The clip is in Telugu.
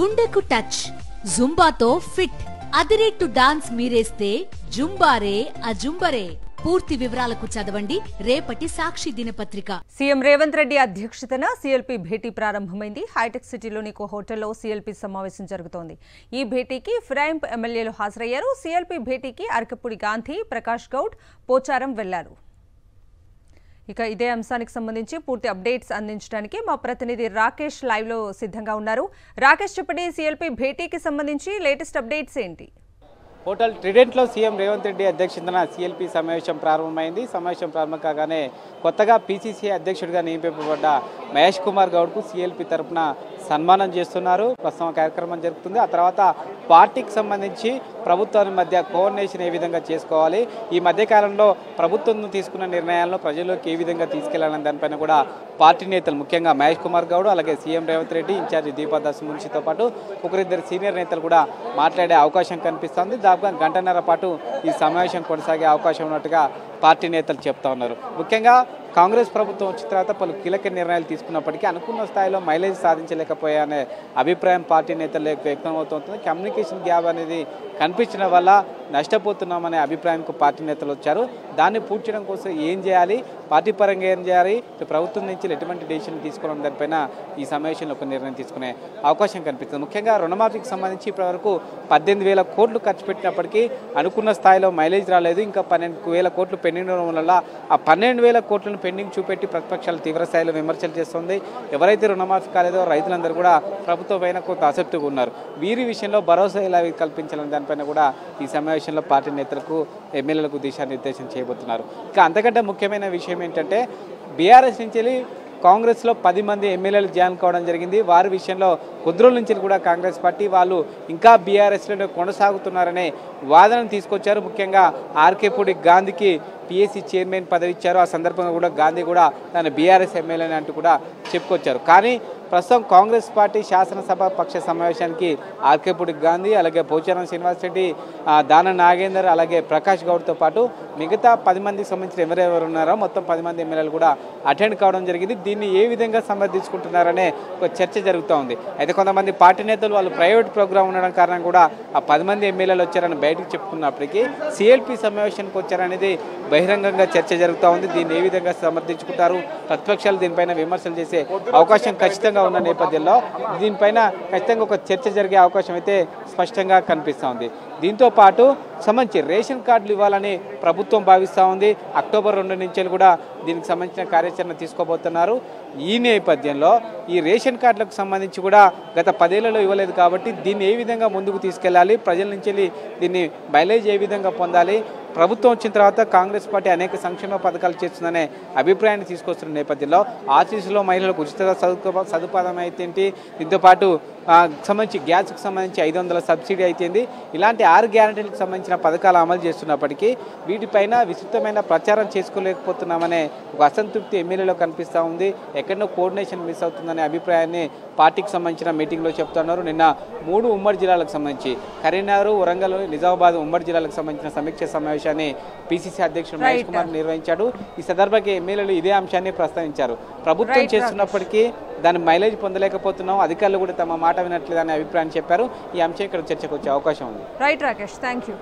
గుండెకు టచ్, జుంబాతో ఫిట్, అదిరేట్టు డాన్స్ మీరేస్తే జుంబారే అజుంబరే. పూర్తి వివరాలకు చదవండి రేపటి సాక్షి దినపత్రిక. సీఎం రేవంత్ రెడ్డి అధ్యక్షతన సీఎల్పీ భేటీ ప్రారంభమైంది. హైటెక్ సిటీలోని ఒక హోటల్లో సీఎల్పీ సమావేశం జరుగుతోంది. ఈ భేటీకి ఫిరాయింపు ఎమ్మెల్యేలు హాజరయ్యారు. సీఎల్పీ భేటీకి అరకపూడి గాంధీ, ప్రకాష్ గౌడ్, పోచారం వెళ్లారు. ఇక ఇదే అంశానికి సంబంధించి పూర్తి అప్డేట్స్ అందించడానికి మా ప్రతినిధి రాకేష్ లైవ్ లో సిద్ధంగా ఉన్నారు. రాకేష్, చెప్పండి, సీఎల్పీ భేటీకి సంబంధించి లేటెస్ట్ అప్డేట్స్ ఏంటి? హోటల్ ట్రిడెంట్లో సీఎం రేవంత్ రెడ్డి అధ్యక్షతన సీఎల్పీ సమావేశం ప్రారంభమైంది. సమావేశం ప్రారంభం కాగానే కొత్తగా పీసీసీ అధ్యక్షుడిగా నియమింపబడ్డ మహేష్ కుమార్ గౌడ్కు సీఎల్పీ తరఫున సన్మానం చేస్తున్నారు. ప్రస్తుతం కార్యక్రమం జరుగుతుంది. ఆ తర్వాత పార్టీకి సంబంధించి ప్రభుత్వానికి మధ్య కోఆర్డినేషన్ ఏ విధంగా చేసుకోవాలి, ఈ మధ్యకాలంలో ప్రభుత్వం తీసుకున్న నిర్ణయాలను ప్రజల్లోకి ఏ విధంగా తీసుకెళ్లాలనే దానిపైన కూడా పార్టీ నేతలు, ముఖ్యంగా మహేష్ కుమార్ గౌడ్, అలాగే సీఎం రేవంత్ రెడ్డి, ఇన్ఛార్జి దీపాదాస్ మున్షితో పాటు ఒకరిద్దరు సీనియర్ నేతలు కూడా మాట్లాడే అవకాశం కనిపిస్తోంది. దాదాపుగా గంటన్నర పాటు ఈ సమావేశం కొనసాగే అవకాశం ఉన్నట్టుగా పార్టీ నేతలు చెప్తా ఉన్నారు. ముఖ్యంగా కాంగ్రెస్ ప్రభుత్వం వచ్చిన తర్వాత పలు కీలక నిర్ణయాలు తీసుకున్నప్పటికీ అనుకున్న స్థాయిలో మైలేజ్ సాధించలేకపోయాయనే అభిప్రాయం పార్టీ నేతలు వ్యక్తమవుతుంది. కమ్యూనికేషన్ గ్యాప్ అనేది కనిపించడం వల్ల నష్టపోతున్నామనే అభిప్రాయంకు పార్టీ నేతలు వచ్చారు. దాన్ని పూర్తి చేయడం కోసం ఏం చేయాలి, పార్టీ పరంగా ఏం చేయాలి, ప్రభుత్వం నుంచి ఎటువంటి డెసిషన్ తీసుకోవడం దానిపైన ఈ సమావేశంలో ఒక నిర్ణయం తీసుకునే అవకాశం కనిపిస్తుంది. ముఖ్యంగా రుణమాఫీకి సంబంధించి ఇప్పటివరకు 18,000 కోట్లు ఖర్చు పెట్టినప్పటికీ అనుకున్న స్థాయిలో మైలేజ్ రాలేదు. ఇంకా 12,000 కోట్లు పెండింగ్ ఉండడం వల్ల ఆ 12,000 కోట్లను పెండింగ్ చూపెట్టి ప్రతిపక్షాలు తీవ్ర స్థాయిలో విమర్శలు చేస్తుంది. ఎవరైతే రుణమాఫీ కాలేదో రైతులందరూ కూడా ప్రభుత్వం పైన కొంత అసక్తిగా ఉన్నారు. వీరి విషయంలో భరోసా ఎలా కల్పించాలని దానిపైన కూడా ఈ సమావేశంలో పార్టీ నేతలకు, ఎమ్మెల్యేలకు దిశానిర్దేశం చేయబోతున్నారు. ఇక అంతకంటే ముఖ్యమైన విషయం ఏంటంటే బీఆర్ఎస్ నుంచి కాంగ్రెస్లో 10 మంది ఎమ్మెల్యేలు జాయిన్ కావడం జరిగింది. వారి విషయంలో కొద్ది రోజుల నుంచి కూడా కాంగ్రెస్ పార్టీ వాళ్ళు ఇంకా బీఆర్ఎస్లో కొనసాగుతున్నారనే వాదనను తీసుకొచ్చారు. ముఖ్యంగా ఆర్కేపూడి గాంధీకి పిఎస్సి చైర్మన్ పదవి ఇచ్చారు. ఆ సందర్భంగా కూడా గాంధీ కూడా తన బీఆర్ఎస్ ఎమ్మెల్యేని అంటూ కూడా చెప్పుకొచ్చారు. కానీ ప్రస్తుతం కాంగ్రెస్ పార్టీ శాసనసభ పక్ష సమావేశానికి ఆర్కేపూడి గాంధీ, అలాగే పోచారం శ్రీనివాసరెడ్డి, దాన నాగేందర్, అలాగే ప్రకాష్ గౌడ్తో పాటు మిగతా 10 మందికి సంబంధించిన ఎవరెవరు ఉన్నారో మొత్తం 10 మంది ఎమ్మెల్యేలు కూడా అటెండ్ కావడం జరిగింది. దీన్ని ఏ విధంగా సమర్థించుకుంటున్నారనే ఒక చర్చ జరుగుతూ ఉంది. అయితే కొంతమంది పార్టీ నేతలు వాళ్ళు ప్రైవేట్ ప్రోగ్రాం ఉండడం కారణం కూడా ఆ 10 మంది ఎమ్మెల్యేలు వచ్చారని బయటకు చెప్పుకున్నప్పటికీ సీఎల్పీ సమావేశానికి వచ్చారనేది బహిరంగంగా చర్చ జరుగుతూ ఉంది. దీన్ని ఏ విధంగా సమర్థించుకుంటారు, ప్రతిపక్షాలు దీనిపైన విమర్శలు చేసే అవకాశం ఖచ్చితంగా ఉన్న నేపథ్యంలో దీనిపైన ఖచ్చితంగా ఒక చర్చ జరిగే అవకాశం అయితే స్పష్టంగా కనిపిస్తూ ఉంది. దీంతో పాటు సంబంధించి రేషన్ కార్డులు ఇవ్వాలని ప్రభుత్వం భావిస్తూ ఉంది. అక్టోబర్ 2 నుంచి కూడా దీనికి సంబంధించిన కార్యాచరణ తీసుకోబోతున్నారు. ఈ నేపథ్యంలో ఈ రేషన్ కార్డులకు సంబంధించి కూడా గత 10 ఏళ్లలో ఇవ్వలేదు కాబట్టి దీన్ని ఏ విధంగా ముందుకు తీసుకెళ్లాలి, ప్రజల నుంచి దీన్ని మైలేజ్ ఏ విధంగా పొందాలి, ప్రభుత్వం వచ్చిన తర్వాత కాంగ్రెస్ పార్టీ అనేక సంక్షేమ పథకాలు చేస్తుందనే అభిప్రాయాన్ని తీసుకొస్తున్న నేపథ్యంలో ఆర్టీసీలో మహిళలకు ఉచిత సదుపాయం అయితే, దీంతో పాటు సంబంధించి గ్యాస్కి సంబంధించి 500 సబ్సిడీ అయితేంది, ఇలాంటి 6 గ్యారంటీలకు సంబంధించిన పథకాలు అమలు చేస్తున్నప్పటికీ వీటిపైన విస్తృతమైన ప్రచారం చేసుకోలేకపోతున్నామనే ఒక అసంతృప్తి ఎమ్మెల్యేలో కనిపిస్తూ ఉంది. ఎక్కడో కోఆర్డినేషన్ మిస్ అవుతుందనే అభిప్రాయాన్ని పార్టీకి సంబంధించిన మీటింగ్లో చెప్తున్నారు. నిన్న 3 ఉమ్మడి జిల్లాలకు సంబంధించి కరీంనగర్, వరంగల్, నిజామాబాద్ ఉమ్మడి జిల్లాలకు సంబంధించిన సమీక్ష సమావేశాన్ని పీసీసీ అధ్యక్షుడు మహేష్ కుమార్ నిర్వహించాడు. ఈ సందర్భంగా ఎమ్మెల్యేలు ఇదే అంశాన్ని ప్రస్తావించారు. ప్రభుత్వం చేస్తున్నప్పటికీ దాని మైలేజ్ పొందలేకపోతున్నాం, అధికారులు కూడా తమ మాట వినట్లేదనే అభిప్రాయం చెప్పారు. ఈ అంశం ఇక్కడ చర్చకు వచ్చే అవకాశం ఉంది. Right Rakesh, thank you.